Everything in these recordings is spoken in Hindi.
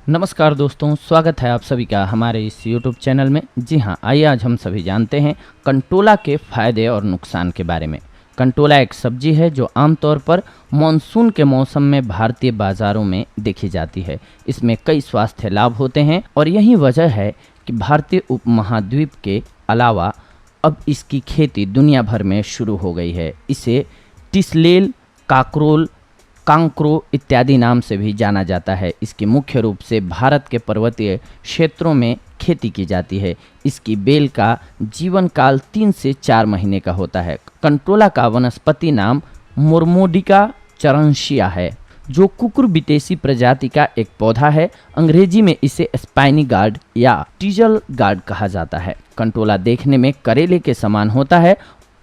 नमस्कार दोस्तों, स्वागत है आप सभी का हमारे इस YouTube चैनल में। जी हाँ, आइए आज हम सभी जानते हैं कंटोला के फ़ायदे और नुकसान के बारे में। कंटोला एक सब्जी है जो आमतौर पर मानसून के मौसम में भारतीय बाज़ारों में देखी जाती है। इसमें कई स्वास्थ्य लाभ होते हैं और यही वजह है कि भारतीय उपमहाद्वीप के अलावा अब इसकी खेती दुनिया भर में शुरू हो गई है। इसे टिसलेल, काकरोल, कांक्रो इत्यादि नाम से भी जाना जाता है। इसकी मुख्य रूप से भारत के पर्वतीय क्षेत्रों में खेती की जाती है। इसकी बेल का जीवन काल 3 से 4 महीने का होता है। कंटोला का वनस्पति नाम मोरमोडिका चरंशिया है, जो कुकुरबिटेसी प्रजाति का एक पौधा है। अंग्रेजी में इसे स्पाइनी गार्ड या टीजल गार्ड कहा जाता है। कंटोला देखने में करेले के समान होता है,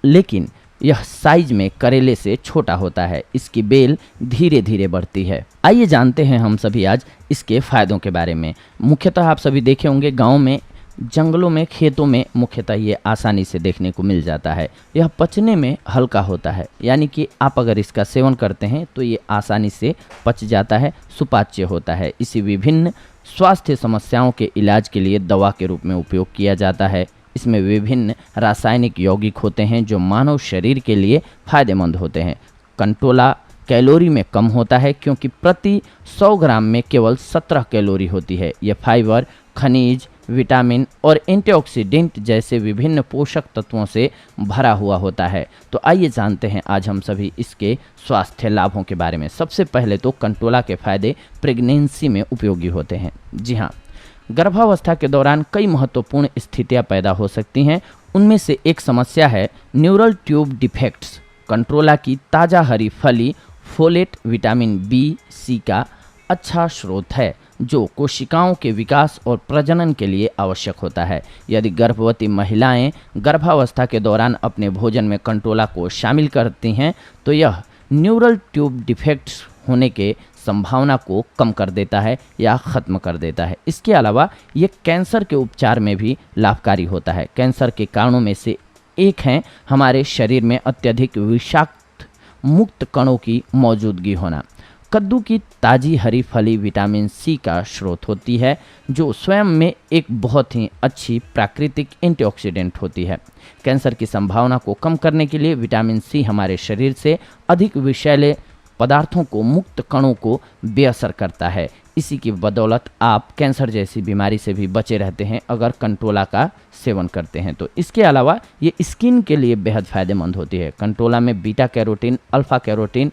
लेकिन यह साइज में करेले से छोटा होता है। इसकी बेल धीरे धीरे बढ़ती है। आइए जानते हैं हम सभी आज इसके फायदों के बारे में। मुख्यतः आप सभी देखे होंगे गाँव में, जंगलों में, खेतों में मुख्यतः ये आसानी से देखने को मिल जाता है। यह पचने में हल्का होता है, यानी कि आप अगर इसका सेवन करते हैं तो ये आसानी से पच जाता है, सुपाच्य होता है। इसे विभिन्न स्वास्थ्य समस्याओं के इलाज के लिए दवा के रूप में उपयोग किया जाता है। इसमें विभिन्न रासायनिक यौगिक होते हैं जो मानव शरीर के लिए फायदेमंद होते हैं। कंटोला कैलोरी में कम होता है क्योंकि प्रति 100 ग्राम में केवल 17 कैलोरी होती है। यह फाइबर, खनिज, विटामिन और एंटीऑक्सीडेंट जैसे विभिन्न पोषक तत्वों से भरा हुआ होता है। तो आइए जानते हैं आज हम सभी इसके स्वास्थ्य लाभों के बारे में। सबसे पहले तो कंटोला के फायदे प्रेगनेंसी में उपयोगी होते हैं। जी हाँ, गर्भावस्था के दौरान कई महत्वपूर्ण स्थितियां पैदा हो सकती हैं। उनमें से एक समस्या है न्यूरल ट्यूब डिफेक्ट्स। कंटोला की ताज़ा हरी फली फोलेट, विटामिन बी, सी का अच्छा स्रोत है, जो कोशिकाओं के विकास और प्रजनन के लिए आवश्यक होता है। यदि गर्भवती महिलाएं गर्भावस्था के दौरान अपने भोजन में कंटोला को शामिल करती हैं तो यह न्यूरल ट्यूब डिफेक्ट्स होने के संभावना को कम कर देता है या ख़त्म कर देता है। इसके अलावा ये कैंसर के उपचार में भी लाभकारी होता है। कैंसर के कारणों में से एक है हमारे शरीर में अत्यधिक विषाक्त मुक्त कणों की मौजूदगी होना। कद्दू की ताज़ी हरी फली विटामिन सी का स्रोत होती है, जो स्वयं में एक बहुत ही अच्छी प्राकृतिक एंटीऑक्सीडेंट होती है। कैंसर की संभावना को कम करने के लिए विटामिन सी हमारे शरीर से अधिक विषैले पदार्थों को, मुक्त कणों को बेअसर करता है। इसी की बदौलत आप कैंसर जैसी बीमारी से भी बचे रहते हैं अगर कंटोला का सेवन करते हैं तो। इसके अलावा ये स्किन के लिए बेहद फायदेमंद होती है। कंटोला में beta carotene, alpha carotene,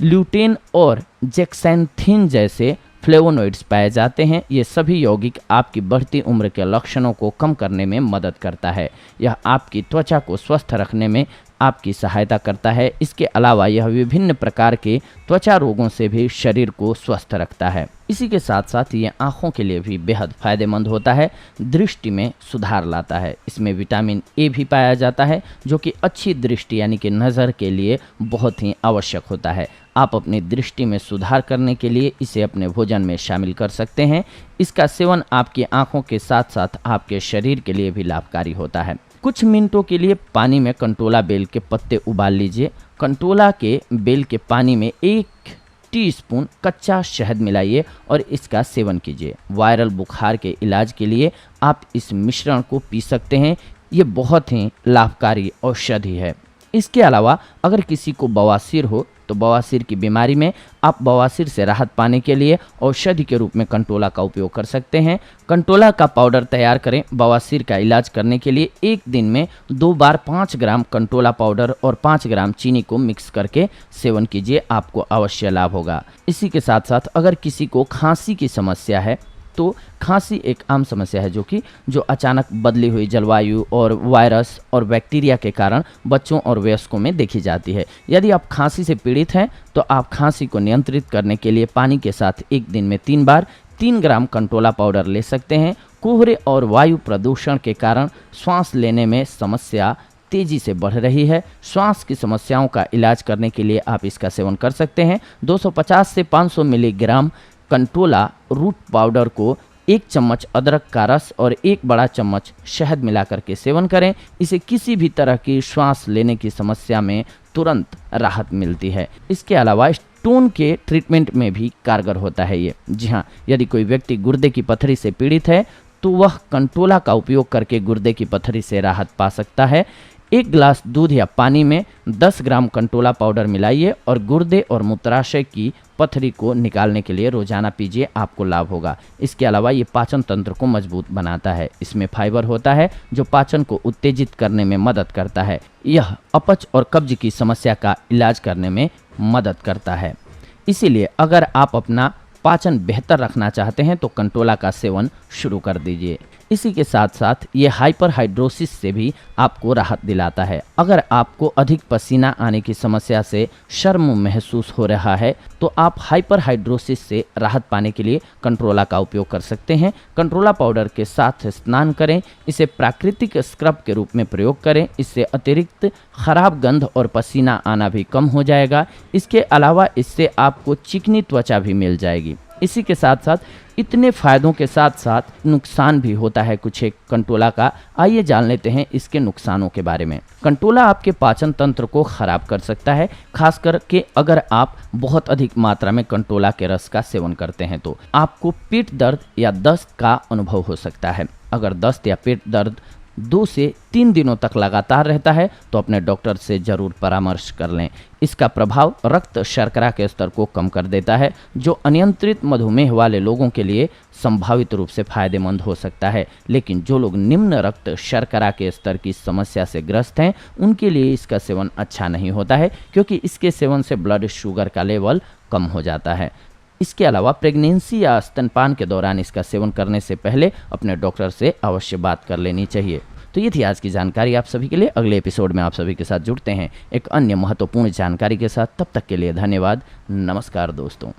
lutein और जेक्सैंथिन जैसे फ्लेवोनोइड्स पाए जाते हैं। ये सभी यौगिक आपकी बढ़ती उम्र के लक्षणों को कम करने में मदद करता है। यह आपकी त्वचा को स्वस्थ रखने में आपकी सहायता करता है। इसके अलावा यह विभिन्न प्रकार के त्वचा रोगों से भी शरीर को स्वस्थ रखता है। इसी के साथ साथ ये आँखों के लिए भी बेहद फायदेमंद होता है, दृष्टि में सुधार लाता है। इसमें विटामिन ए भी पाया जाता है, जो कि अच्छी दृष्टि यानी कि नज़र के लिए बहुत ही आवश्यक होता है। आप अपनी दृष्टि में सुधार करने के लिए इसे अपने भोजन में शामिल कर सकते हैं। इसका सेवन आपकी आँखों के साथ साथ आपके शरीर के लिए भी लाभकारी होता है। कुछ मिनटों के लिए पानी में कंटोला बेल के पत्ते उबाल लीजिए। कंटोला के बेल के पानी में 1 टीस्पून कच्चा शहद मिलाइए और इसका सेवन कीजिए। वायरल बुखार के इलाज के लिए आप इस मिश्रण को पी सकते हैं। ये बहुत ही लाभकारी औषधि है। इसके अलावा अगर किसी को बवासीर हो तो बवासीर की बीमारी में आप बवासीर से राहत पाने के लिए औषधि के रूप में कंटोला का उपयोग कर सकते हैं। कंटोला का पाउडर तैयार करें। बवासीर का इलाज करने के लिए एक दिन में 2 बार 5 ग्राम कंटोला पाउडर और 5 ग्राम चीनी को मिक्स करके सेवन कीजिए, आपको अवश्य लाभ होगा। इसी के साथ साथ अगर किसी को खांसी की समस्या है तो खांसी एक आम समस्या है जो अचानक बदली हुई जलवायु और वायरस और बैक्टीरिया के कारण बच्चों और वयस्कों में देखी जाती है। यदि आप खांसी से पीड़ित हैं तो आप खांसी को नियंत्रित करने के लिए पानी के साथ एक दिन में 3 बार 3 ग्राम कंटोला पाउडर ले सकते हैं। कोहरे और वायु प्रदूषण के कारण सांस लेने में समस्या तेजी से बढ़ रही है। श्वास की समस्याओं का इलाज करने के लिए आप इसका सेवन कर सकते हैं। 250 से 500 मिलीग्राम कंटोला रूट पाउडर को 1 चम्मच अदरक का रस और 1 बड़ा चम्मच शहद मिलाकर के सेवन करें। इसे किसी भी तरह की श्वास लेने की समस्या में तुरंत राहत मिलती है। इसके अलावा स्टोन के ट्रीटमेंट में भी कारगर होता है ये। जी हाँ, यदि कोई व्यक्ति गुर्दे की पथरी से पीड़ित है तो वह कंटोला का उपयोग करके गुर्दे की पथरी से राहत पा सकता है। 1 गिलास दूध या पानी में 10 ग्राम कंटोला पाउडर मिलाइए और गुर्दे और मूत्राशय की पथरी को निकालने के लिए रोजाना पीजिए, आपको लाभ होगा। इसके अलावा ये पाचन तंत्र को मजबूत बनाता है। इसमें फाइबर होता है जो पाचन को उत्तेजित करने में मदद करता है। यह अपच और कब्ज की समस्या का इलाज करने में मदद करता है। इसीलिए अगर आप अपना पाचन बेहतर रखना चाहते हैं तो कंटोला का सेवन शुरू कर दीजिए। इसी के साथ साथ ये हाइपरहाइड्रोसिस से भी आपको राहत दिलाता है। अगर आपको अधिक पसीना आने की समस्या से शर्म महसूस हो रहा है तो आप हाइपरहाइड्रोसिस से राहत पाने के लिए कंटोला का उपयोग कर सकते हैं। कंटोला पाउडर के साथ स्नान करें, इसे प्राकृतिक स्क्रब के रूप में प्रयोग करें। इससे अतिरिक्त खराब गंध और पसीना आना भी कम हो जाएगा। इसके अलावा इससे आपको चिकनी त्वचा भी मिल जाएगी। इसी के साथ साथ इतने फायदों के साथ साथ नुकसान भी होता है कुछ एक कंटोला का। आइए जान लेते हैं इसके नुकसानों के बारे में। कंटोला आपके पाचन तंत्र को खराब कर सकता है, खास करके अगर आप बहुत अधिक मात्रा में कंटोला के रस का सेवन करते हैं तो आपको पेट दर्द या दस्त का अनुभव हो सकता है। अगर दस्त या पेट दर्द 2 से 3 दिनों तक लगातार रहता है तो अपने डॉक्टर से जरूर परामर्श कर लें। इसका प्रभाव रक्त शर्करा के स्तर को कम कर देता है, जो अनियंत्रित मधुमेह वाले लोगों के लिए संभावित रूप से फायदेमंद हो सकता है। लेकिन जो लोग निम्न रक्त शर्करा के स्तर की समस्या से ग्रस्त हैं उनके लिए इसका सेवन अच्छा नहीं होता है, क्योंकि इसके सेवन से ब्लड शुगर का लेवल कम हो जाता है। इसके अलावा प्रेगनेंसी या स्तनपान के दौरान इसका सेवन करने से पहले अपने डॉक्टर से अवश्य बात कर लेनी चाहिए। तो ये थी आज की जानकारी आप सभी के लिए। अगले एपिसोड में आप सभी के साथ जुड़ते हैं एक अन्य महत्वपूर्ण जानकारी के साथ। तब तक के लिए धन्यवाद। नमस्कार दोस्तों।